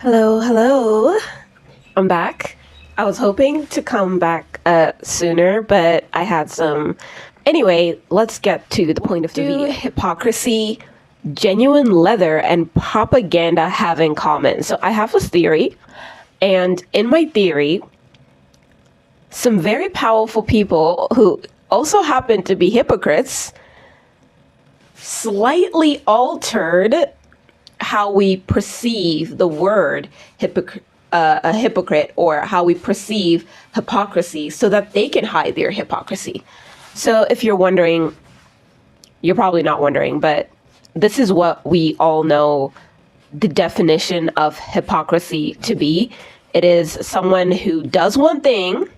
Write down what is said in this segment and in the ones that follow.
Hello, hello. I'm back. I was hoping to come back sooner, but I had some. Anyway, let's get to the point of the video. Hypocrisy, genuine leather, and propaganda have in common? So I have this theory, and in my theory, some very powerful people who also happen to be hypocrites slightly altered how we perceive the word a hypocrite, or how we perceive hypocrisy, so that they can hide their hypocrisy. So if you're wondering, you're probably not wondering, but this is what we all know the definition of hypocrisy to be. It is someone who does one thing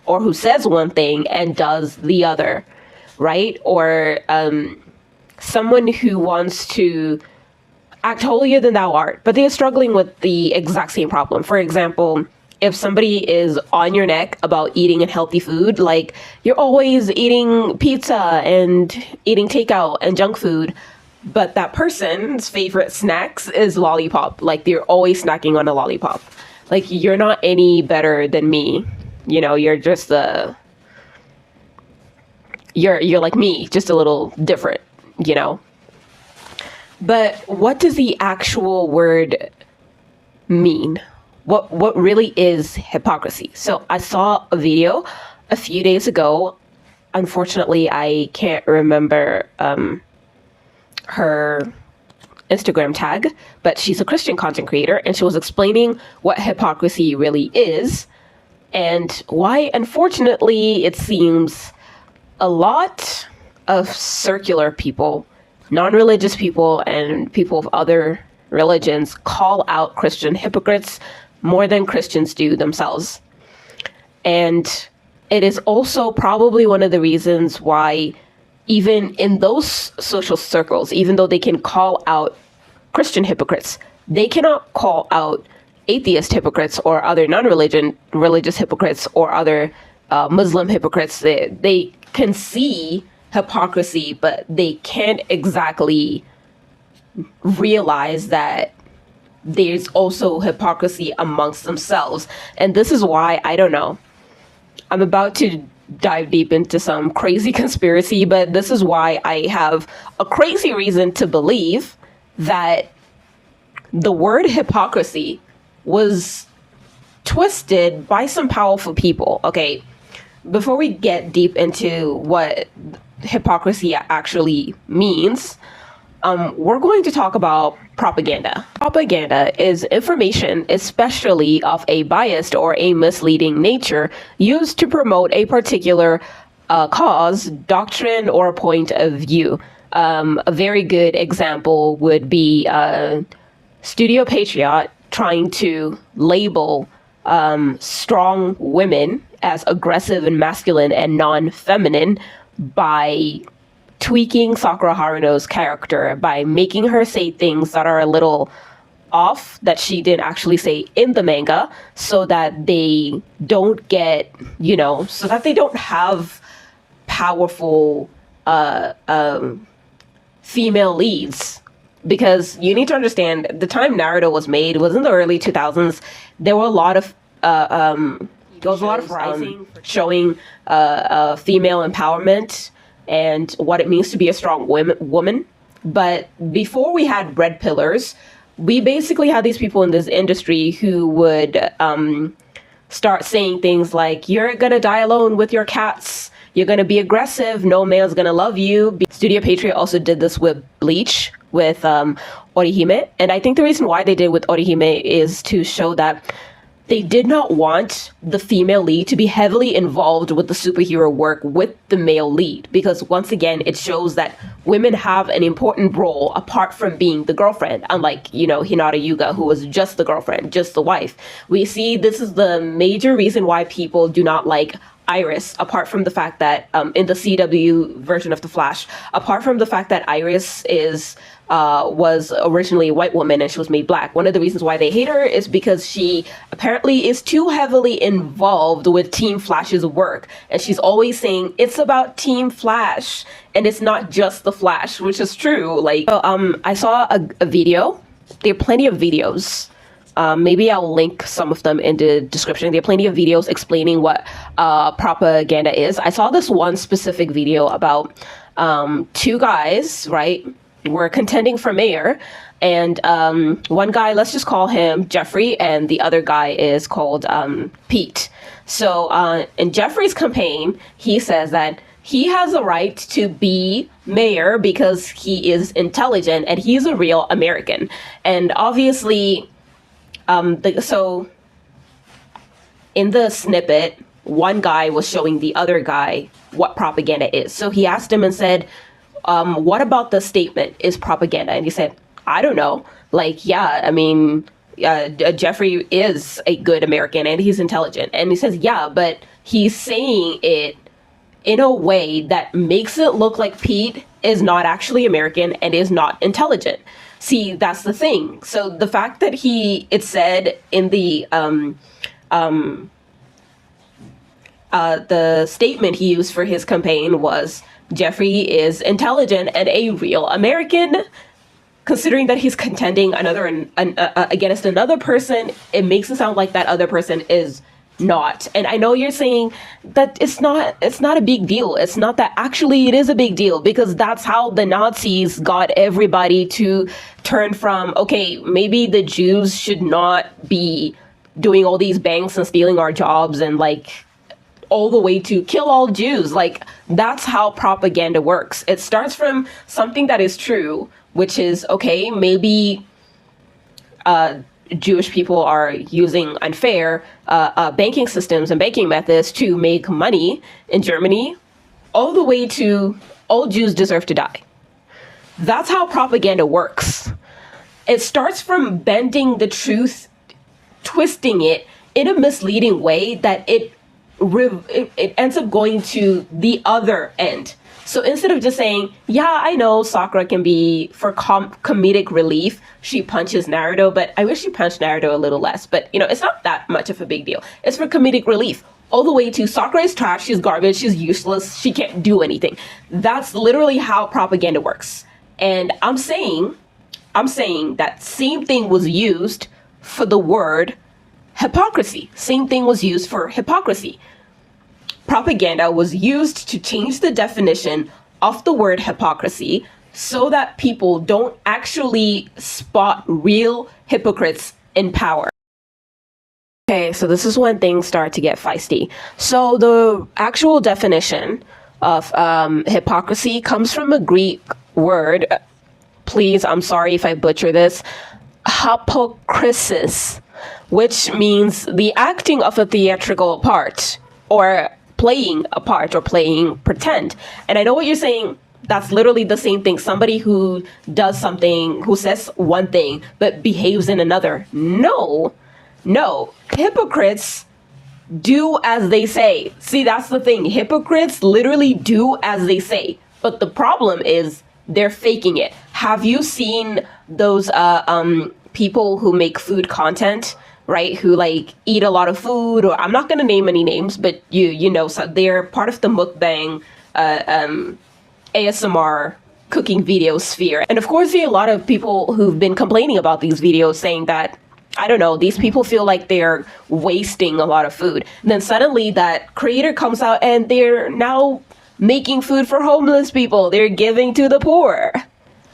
or who says one thing and does the other, right? Or someone who wants to act holier than thou art, but they're struggling with the exact same problem. For example, if somebody is on your neck about eating unhealthy food, like you're always eating pizza and eating takeout and junk food, but that person's favorite snacks is lollipop. Like they're always snacking on a lollipop. Like you're not any better than me. You know, you're just you're like me, just a little different, you know? But what does the actual word mean? What really is hypocrisy? So I saw a video a few days ago. Unfortunately, I can't remember her Instagram tag, but she's a Christian content creator, and she was explaining what hypocrisy really is and why, unfortunately, it seems a lot of secular people, non-religious people, and people of other religions call out Christian hypocrites more than Christians do themselves. And it is also probably one of the reasons why even in those social circles, even though they can call out Christian hypocrites, they cannot call out atheist hypocrites or other religious hypocrites or other Muslim hypocrites. They can see hypocrisy, but they can't exactly realize that there's also hypocrisy amongst themselves. And this is why, I don't know, I'm about to dive deep into some crazy conspiracy, but this is why I have a crazy reason to believe that the word hypocrisy was twisted by some powerful people. Okay, before we get deep into what hypocrisy actually means, we're going to talk about propaganda. Propaganda is information, especially of a biased or a misleading nature, used to promote a particular cause, doctrine, or point of view. A very good example would be Studio Patriot trying to label strong women as aggressive and masculine and non-feminine by tweaking Sakura Haruno's character, by making her say things that are a little off that she didn't actually say in the manga, so that they don't get, you know, so that they don't have powerful female leads. Because you need to understand, the time Naruto was made was in the early 2000s. There were a lot of rising showing female empowerment and what it means to be a strong woman. But before we had red pillars, we basically had these people in this industry who would start saying things like, you're gonna die alone with your cats, you're gonna be aggressive, no man's gonna love you. Studio Patriot also did this with Bleach, with Orihime. And I think the reason why they did with Orihime is to show that they did not want the female lead to be heavily involved with the superhero work with the male lead, because once again, it shows that women have an important role apart from being the girlfriend, unlike, you know, Hinata Yuga, who was just the girlfriend, just the wife. We see this is the major reason why people do not like Iris, apart from the fact that in the CW version of The Flash, apart from the fact that Iris was originally a white woman and she was made black. One of the reasons why they hate her is because she apparently is too heavily involved with Team Flash's work. And she's always saying, it's about Team Flash, and it's not just the Flash, which is true. Like, I saw a video. There are plenty of videos Maybe I'll link some of them in the description. There are plenty of videos explaining what propaganda is. I saw this one specific video about two guys, right, were contending for mayor. And one guy, let's just call him Jeffrey, and the other guy is called Pete. So in Jeffrey's campaign, he says that he has a right to be mayor because he is intelligent and he's a real American. And obviously, so in the snippet, one guy was showing the other guy what propaganda is. So he asked him and said, what about the statement is propaganda? And he said, I don't know. Like, yeah, I mean, Jeffrey is a good American and he's intelligent. And he says, yeah, but he's saying it in a way that makes it look like Pete is not actually American and is not intelligent. See, that's the thing. So the fact that it said in the statement he used for his campaign was Jeffrey is intelligent and a real American, considering that he's contending against another person, it makes it sound like that other person is not. And I know you're saying that it's not a big deal. It's not that. Actually, it is a big deal, because that's how the Nazis got everybody to turn from, okay, maybe the Jews should not be doing all these banks and stealing our jobs, and like all the way to kill all Jews. Like, that's how propaganda works. It starts from something that is true, which is, okay, maybe Jewish people are using unfair banking systems and banking methods to make money in Germany, all the way to all Jews deserve to die. That's how propaganda works. It starts from bending the truth, twisting it in a misleading way that it ends up going to the other end. So instead of just saying, yeah, I know Sakura can be for comedic relief, she punches Naruto, but I wish she punched Naruto a little less. But, you know, it's not that much of a big deal. It's for comedic relief. All the way to Sakura is trash, she's garbage, she's useless, she can't do anything. That's literally how propaganda works. And I'm saying that same thing was used for the word hypocrisy. Same thing was used for hypocrisy. Propaganda was used to change the definition of the word hypocrisy so that people don't actually spot real hypocrites in power. Okay, so this is when things start to get feisty. So the actual definition of hypocrisy comes from a Greek word. Please, I'm sorry if I butcher this. Hypocrisy, which means the acting of a theatrical part, or playing a part, or playing pretend. And I know what you're saying. That's literally the same thing. Somebody who does something, who says one thing, but behaves in another. No. Hypocrites do as they say. See, that's the thing. Hypocrites literally do as they say. But the problem is they're faking it. Have you seen those people who make food content, right, who like eat a lot of food? Or I'm not going to name any names, but you know, so they're part of the mukbang ASMR cooking video sphere. And of course, there are a lot of people who've been complaining about these videos, saying that, I don't know, these people feel like they're wasting a lot of food. And then suddenly that creator comes out and they're now making food for homeless people. They're giving to the poor.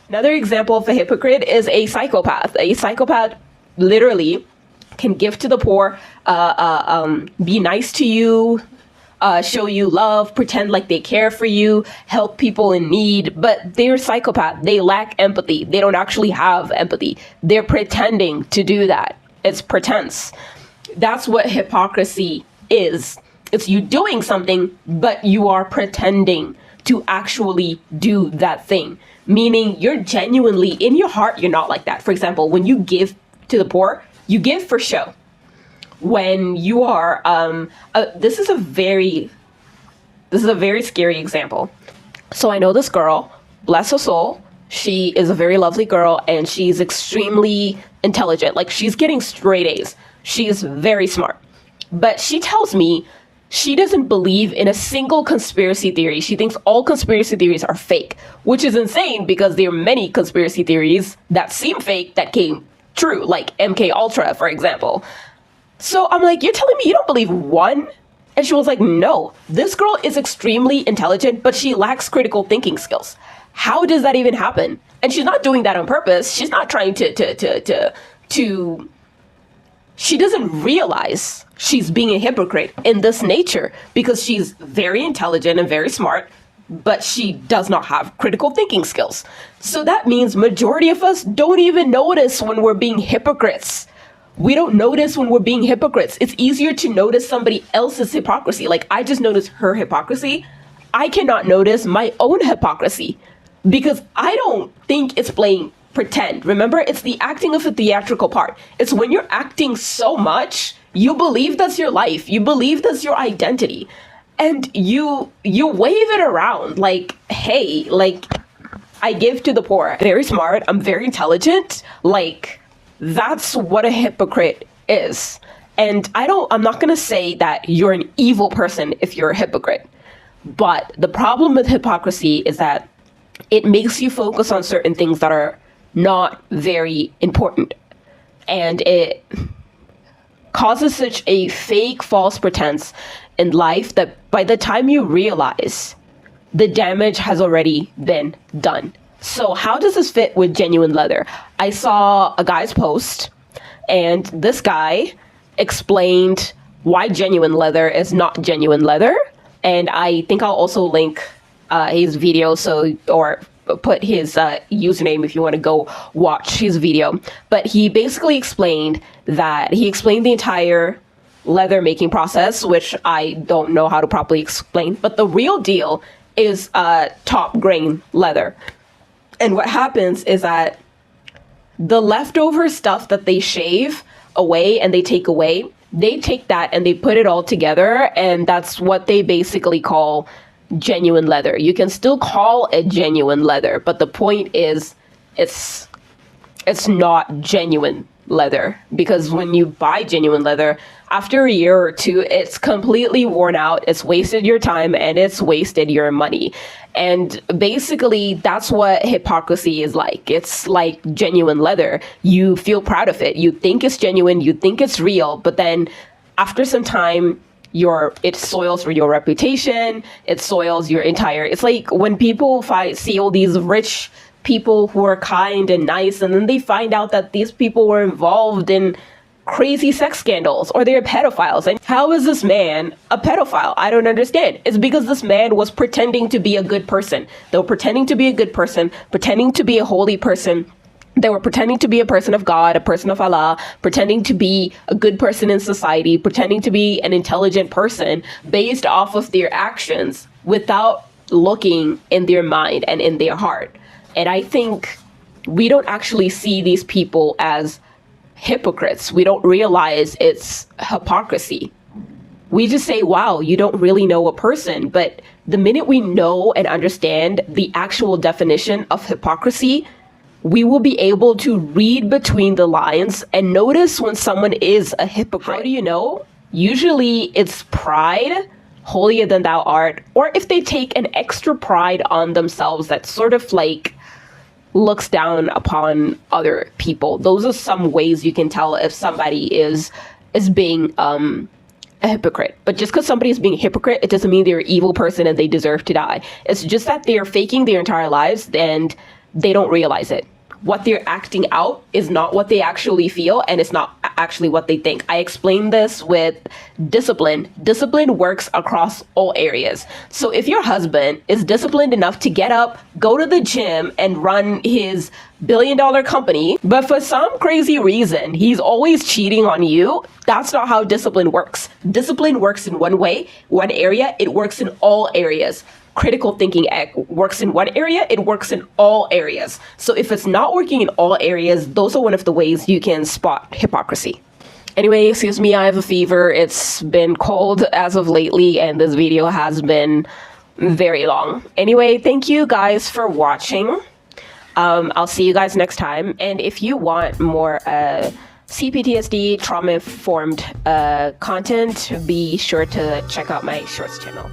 Another example of a hypocrite is a psychopath. A psychopath literally can give to the poor, be nice to you, show you love, pretend like they care for you, help people in need, but they're psychopath. They lack empathy. They don't actually have empathy. They're pretending to do that. It's pretense. That's what hypocrisy is. It's you doing something, but you are pretending to actually do that thing. Meaning you're genuinely, in your heart, you're not like that. For example, when you give to the poor, you give for show. When you are, this is a very scary example. So I know this girl, bless her soul. She is a very lovely girl and she's extremely intelligent. Like, she's getting straight A's. She's very smart. But she tells me she doesn't believe in a single conspiracy theory. She thinks all conspiracy theories are fake, which is insane because there are many conspiracy theories that seem fake that came true, like MK Ultra, for example. So I'm like, you're telling me you don't believe one? And she was like, no, this girl is extremely intelligent, but she lacks critical thinking skills. How does that even happen? And she's not doing that on purpose. She's not trying to she doesn't realize she's being a hypocrite in this nature because she's very intelligent and very smart, but she does not have critical thinking skills. So that means majority of us don't even notice when we're being hypocrites. We don't notice when we're being hypocrites. It's easier to notice somebody else's hypocrisy. Like, I just noticed her hypocrisy. I cannot notice my own hypocrisy because I don't think it's playing pretend. Remember, it's the acting of the theatrical part. It's when you're acting so much, you believe that's your life. You believe that's your identity. And you wave it around like, hey, like, I give to the poor. I'm very smart. I'm very intelligent. Like, that's what a hypocrite is. And I'm not going to say that you're an evil person if you're a hypocrite. But the problem with hypocrisy is that it makes you focus on certain things that are not very important. And it causes such a fake, false pretense in life that by the time you realize, the damage has already been done. So how does this fit with genuine leather? I saw a guy's post, and this guy explained why genuine leather is not genuine leather. And I think I'll also link his video, or put his username if you want to go watch his video. But he basically explained the entire leather making process, which I don't know how to properly explain. But the real deal is top grain leather. And what happens is that the leftover stuff that they shave away and they take away, they take that and they put it all together, and that's what they basically call genuine leather. You can still call it genuine leather, but the point is it's not genuine leather, because when you buy genuine leather, after a year or two, it's completely worn out, it's wasted your time, and it's wasted your money. And basically, that's what hypocrisy is like. It's like genuine leather. You feel proud of it. You think it's genuine, you think it's real, but then after some time, it soils your reputation, it soils your entire, it's like when people see all these rich people who are kind and nice, and then they find out that these people were involved in crazy sex scandals, or they're pedophiles. And how is this man a pedophile? I don't understand. It's because this man was pretending to be a good person. They were pretending to be a good person, pretending to be a holy person. They were pretending to be a person of God, a person of Allah, pretending to be a good person in society, pretending to be an intelligent person based off of their actions without looking in their mind and in their heart. And I think we don't actually see these people as hypocrites. We don't realize it's hypocrisy. We just say, wow, you don't really know a person. But the minute we know and understand the actual definition of hypocrisy, we will be able to read between the lines and notice when someone is a hypocrite. How do you know? Usually it's pride, holier than thou art, or if they take an extra pride on themselves that sort of like looks down upon other people. Those are some ways you can tell if somebody is being a hypocrite. But just because somebody is being a hypocrite, it doesn't mean they're an evil person and they deserve to die. It's just that they're faking their entire lives and they don't realize it. What they're acting out is not what they actually feel, and it's not actually what they think. I explained this with discipline. Discipline works across all areas. So if your husband is disciplined enough to get up, go to the gym, and run his billion-dollar company, but for some crazy reason, he's always cheating on you, that's not how discipline works. Discipline works in one way, one area, it works in all areas. Critical thinking works in one area, it works in all areas. So if it's not working in all areas, those are one of the ways you can spot hypocrisy. Anyway, excuse me, I have a fever. It's been cold as of lately, and this video has been very long. Anyway, thank you guys for watching. I'll see you guys next time. And if you want more CPTSD trauma-informed content, be sure to check out my shorts channel.